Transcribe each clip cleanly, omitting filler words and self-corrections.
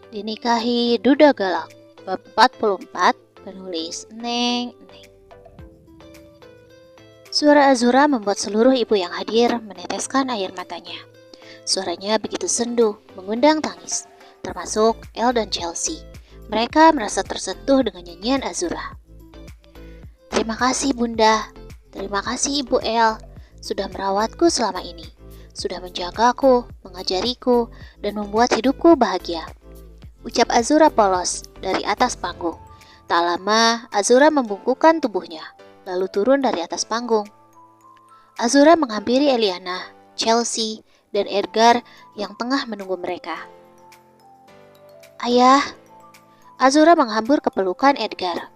Dinikahi Duda Galak. Bab 44. Penulis Neng. Suara Azura membuat seluruh ibu yang hadir meneteskan air matanya. Suaranya begitu sendu, mengundang tangis, termasuk Elle dan Chelsea. Mereka merasa tersentuh dengan nyanyian Azura. Terima kasih Bunda, terima kasih Ibu Elle, sudah merawatku selama ini, sudah menjagaku, mengajariku, dan membuat hidupku bahagia. Ucap Azura polos dari atas panggung. Tak lama, Azura membungkukkan tubuhnya, lalu turun dari atas panggung. Azura menghampiri Eliana, Chelsea, dan Edgar yang tengah menunggu mereka. Ayah, Azura menghambur ke pelukan Edgar.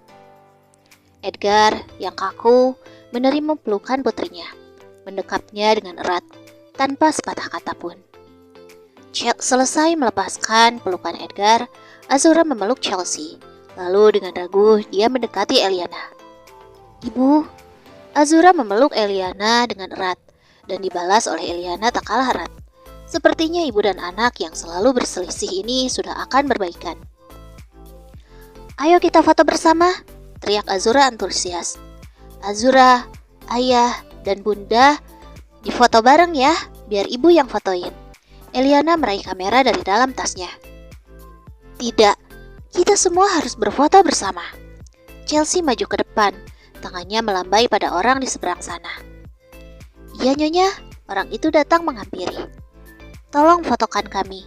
Edgar yang kaku menerima pelukan putrinya, mendekapnya dengan erat, tanpa sepatah kata pun. Selesai melepaskan pelukan Edgar, Azura memeluk Chelsea. Lalu dengan ragu, dia mendekati Eliana. Ibu, Azura memeluk Eliana dengan erat, dan dibalas oleh Eliana tak kalah erat. Sepertinya ibu dan anak yang selalu berselisih ini sudah akan berbaikan. Ayo kita foto bersama, teriak Azura antusias. Azura, ayah, dan bunda difoto bareng ya, biar ibu yang fotoin. Eliana meraih kamera dari dalam tasnya. Tidak, kita semua harus berfoto bersama. Chelsea maju ke depan, tangannya melambai pada orang di seberang sana. Iya nyonya, orang itu datang menghampiri. Tolong fotokan kami.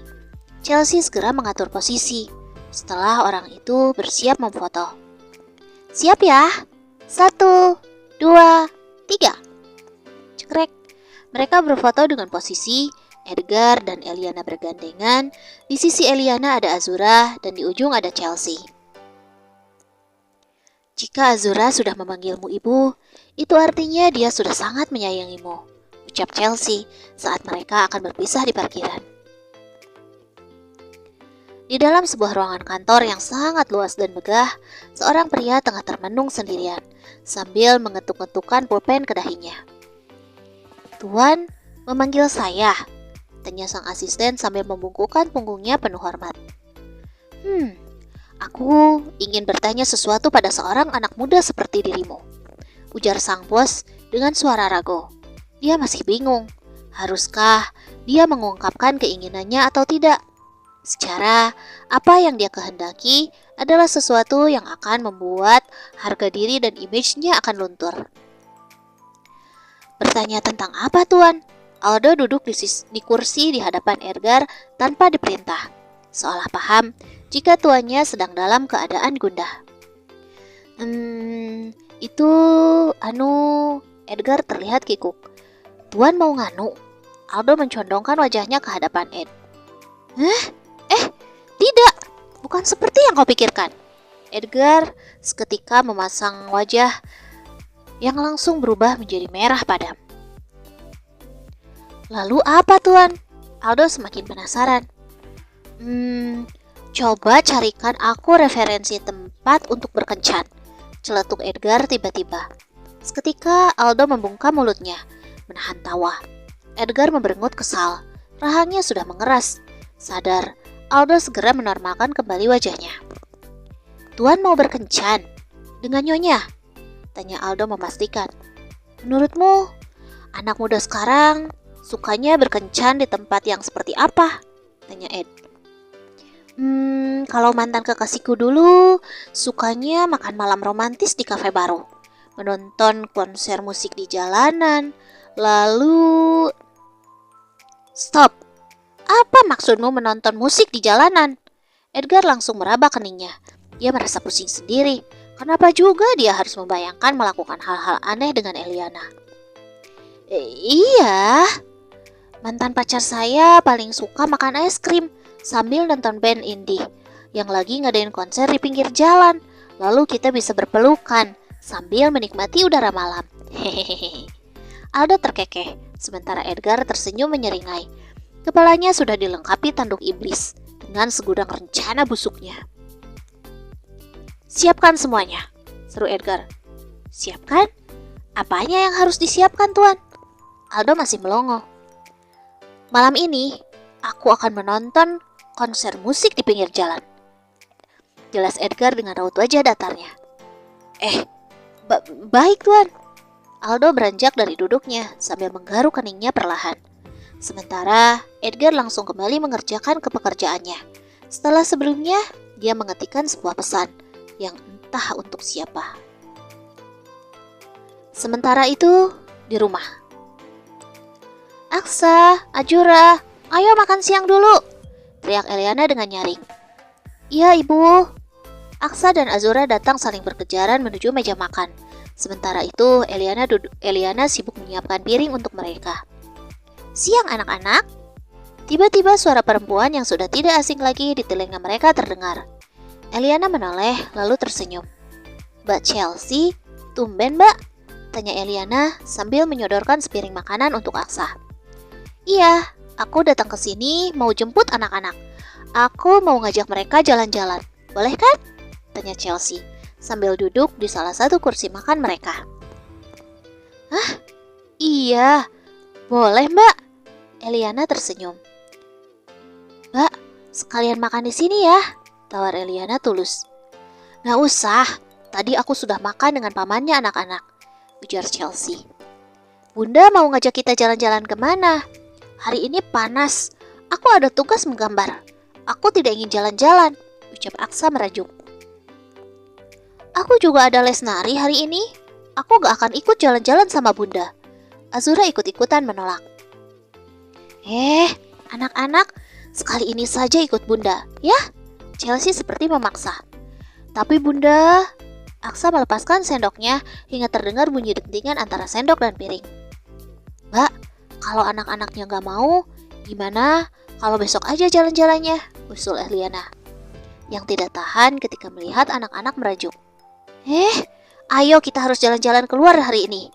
Chelsea segera mengatur posisi, setelah orang itu bersiap memfoto. Siap ya? 1, 2, 3. Cekrek. Mereka berfoto dengan posisi Edgar dan Eliana bergandengan. Di sisi Eliana ada Azura dan di ujung ada Chelsea. Jika Azura sudah memanggilmu ibu, itu artinya dia sudah sangat menyayangimu, ucap Chelsea saat mereka akan berpisah di parkiran. Di dalam sebuah ruangan kantor yang sangat luas dan megah, seorang pria tengah termenung sendirian sambil mengetuk-ngetukkan pulpen ke dahinya. Tuan, memanggil saya, tanya sang asisten sambil membungkukkan punggungnya penuh hormat. Aku ingin bertanya sesuatu pada seorang anak muda seperti dirimu, ujar sang bos dengan suara ragu. Dia masih bingung, haruskah dia mengungkapkan keinginannya atau tidak. Secara, apa yang dia kehendaki adalah sesuatu yang akan membuat harga diri dan image-nya akan luntur. Bertanya tentang apa, Tuan? Aldo duduk di kursi di hadapan Edgar tanpa diperintah, seolah paham jika tuannya sedang dalam keadaan gundah. Edgar terlihat kikuk. Tuan mau nganu? Aldo mencondongkan wajahnya ke hadapan Ed. Tidak, bukan seperti yang kau pikirkan. Edgar seketika memasang wajah yang langsung berubah menjadi merah padam. Lalu apa Tuan? Aldo semakin penasaran. Coba carikan aku referensi tempat untuk berkencan, celetuk Edgar tiba-tiba. Seketika Aldo membungkam mulutnya, menahan tawa. Edgar memberengut kesal, rahangnya sudah mengeras. Sadar, Aldo segera menormalkan kembali wajahnya. Tuan mau berkencan? Dengan nyonya? Tanya Aldo memastikan. Menurutmu, anak muda sekarang sukanya berkencan di tempat yang seperti apa? Tanya Ed. Kalau mantan kekasihku dulu, sukanya makan malam romantis di kafe baru, menonton konser musik di jalanan, lalu... Stop! Apa maksudmu menonton musik di jalanan? Edgar langsung meraba keningnya. Dia merasa pusing sendiri. Kenapa juga dia harus membayangkan melakukan hal-hal aneh dengan Eliana? Iya... Mantan pacar saya paling suka makan es krim sambil nonton band indie yang lagi ngadain konser di pinggir jalan. Lalu kita bisa berpelukan sambil menikmati udara malam. Hehehe. Aldo terkekeh, sementara Edgar tersenyum menyeringai. Kepalanya sudah dilengkapi tanduk iblis dengan segudang rencana busuknya. Siapkan semuanya, seru Edgar. Siapkan? Apanya yang harus disiapkan, Tuan? Aldo masih melongo. Malam ini, aku akan menonton konser musik di pinggir jalan. Jelas Edgar dengan raut wajah datarnya. Baik tuan. Aldo beranjak dari duduknya sambil menggaruk keningnya perlahan. Sementara Edgar langsung kembali mengerjakan pekerjaannya. Setelah sebelumnya dia mengetikkan sebuah pesan yang entah untuk siapa. Sementara itu di rumah. Aksa, Ajura, ayo makan siang dulu, teriak Eliana dengan nyaring. Iya ibu. Aksa dan Azura datang saling berkejaran menuju meja makan. Sementara itu Eliana sibuk menyiapkan piring untuk mereka. Siang anak-anak. Tiba-tiba suara perempuan yang sudah tidak asing lagi di telinga mereka terdengar. Eliana menoleh lalu tersenyum. Mbak Chelsea, tumben mbak? Tanya Eliana sambil menyodorkan sepiring makanan untuk Aksa. Iya, aku datang ke sini mau jemput anak-anak. Aku mau ngajak mereka jalan-jalan. Boleh kan? Tanya Chelsea sambil duduk di salah satu kursi makan mereka. Hah? Iya, boleh mbak. Eliana tersenyum. Mbak, sekalian makan di sini ya, tawar Eliana tulus. Nggak usah, tadi aku sudah makan dengan pamannya anak-anak, ujar Chelsea. Bunda mau ngajak kita jalan-jalan kemana? Hari ini panas, aku ada tugas menggambar. Aku tidak ingin jalan-jalan, ucap Aksa merajuk. Aku juga ada les nari hari ini. Aku gak akan ikut jalan-jalan sama bunda. Azura ikut-ikutan menolak. Anak-anak, sekali ini saja ikut bunda, ya? Chelsea seperti memaksa. Tapi bunda, Aksa melepaskan sendoknya hingga terdengar bunyi dentingan antara sendok dan piring. Mbak, kalau anak-anaknya gak mau, gimana kalau besok aja jalan-jalannya? Usul Eliana, yang tidak tahan ketika melihat anak-anak merajuk. Ayo kita harus jalan-jalan keluar hari ini.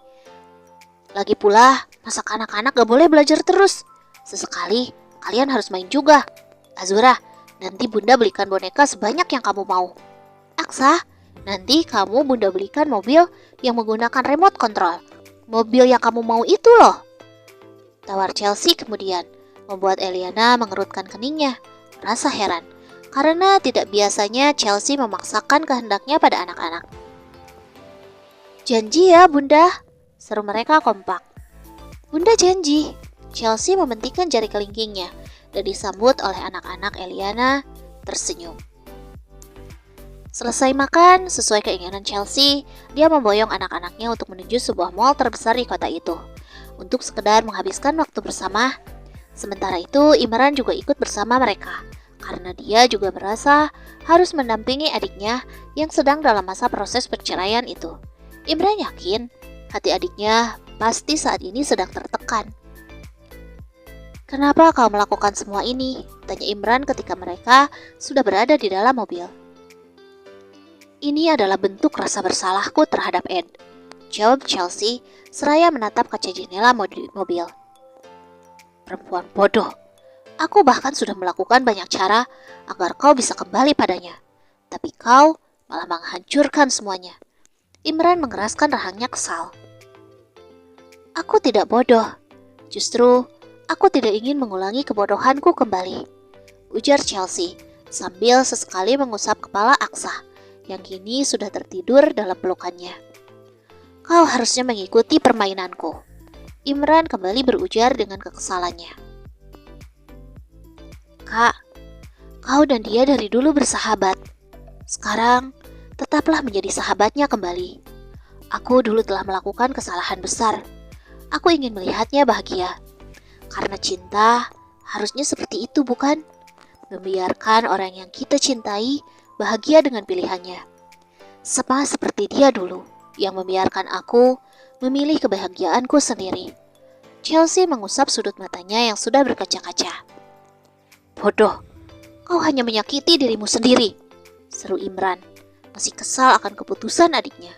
Lagi pula, masa anak-anak gak boleh belajar terus. Sesekali, kalian harus main juga. Azura, nanti bunda belikan boneka sebanyak yang kamu mau. Aksa, nanti kamu bunda belikan mobil yang menggunakan remote control. Mobil yang kamu mau itu loh. Tawar Chelsea kemudian, membuat Eliana mengerutkan keningnya. Merasa heran, karena tidak biasanya Chelsea memaksakan kehendaknya pada anak-anak. Janji ya bunda, seru mereka kompak. Bunda janji. Chelsea membentikan jari kelingkingnya dan disambut oleh anak-anak. Eliana tersenyum. Selesai makan, sesuai keinginan Chelsea, dia memboyong anak-anaknya untuk menuju sebuah mall terbesar di kota itu, untuk sekedar menghabiskan waktu bersama. Sementara itu, Imran juga ikut bersama mereka, karena dia juga merasa harus mendampingi adiknya yang sedang dalam masa proses perceraian itu. Imran yakin hati adiknya pasti saat ini sedang tertekan. Kenapa kau melakukan semua ini? Tanya Imran ketika mereka sudah berada di dalam mobil. Ini adalah bentuk rasa bersalahku terhadap Ed, jawab Chelsea seraya menatap kaca jendela mobil. Perempuan bodoh. Aku bahkan sudah melakukan banyak cara agar kau bisa kembali padanya. Tapi kau malah menghancurkan semuanya. Imran mengeraskan rahangnya kesal. Aku tidak bodoh. Justru, aku tidak ingin mengulangi kebodohanku kembali, ujar Chelsea sambil sesekali mengusap kepala Aksa yang kini sudah tertidur dalam pelukannya. Kau harusnya mengikuti permainanku. Imran kembali berujar dengan kekesalannya. Kak, kau dan dia dari dulu bersahabat. Sekarang, tetaplah menjadi sahabatnya kembali. Aku dulu telah melakukan kesalahan besar. Aku ingin melihatnya bahagia. Karena cinta harusnya seperti itu, bukan? Membiarkan orang yang kita cintai bahagia dengan pilihannya. Sama seperti dia dulu, yang membiarkan aku memilih kebahagiaanku sendiri. Chelsea mengusap sudut matanya yang sudah berkaca-kaca. Bodoh, kau hanya menyakiti dirimu sendiri, seru Imran, masih kesal akan keputusan adiknya.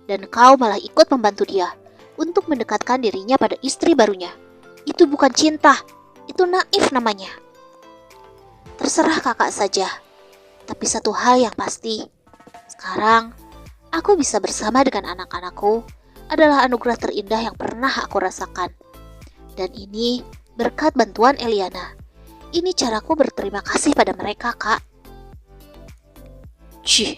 Dan kau malah ikut membantu dia untuk mendekatkan dirinya pada istri barunya. Itu bukan cinta, itu naif namanya. Terserah kakak saja, tapi satu hal yang pasti, sekarang aku bisa bersama dengan anak-anakku adalah anugerah terindah yang pernah aku rasakan. Dan ini berkat bantuan Eliana. Ini caraku berterima kasih pada mereka, Kak. Cih,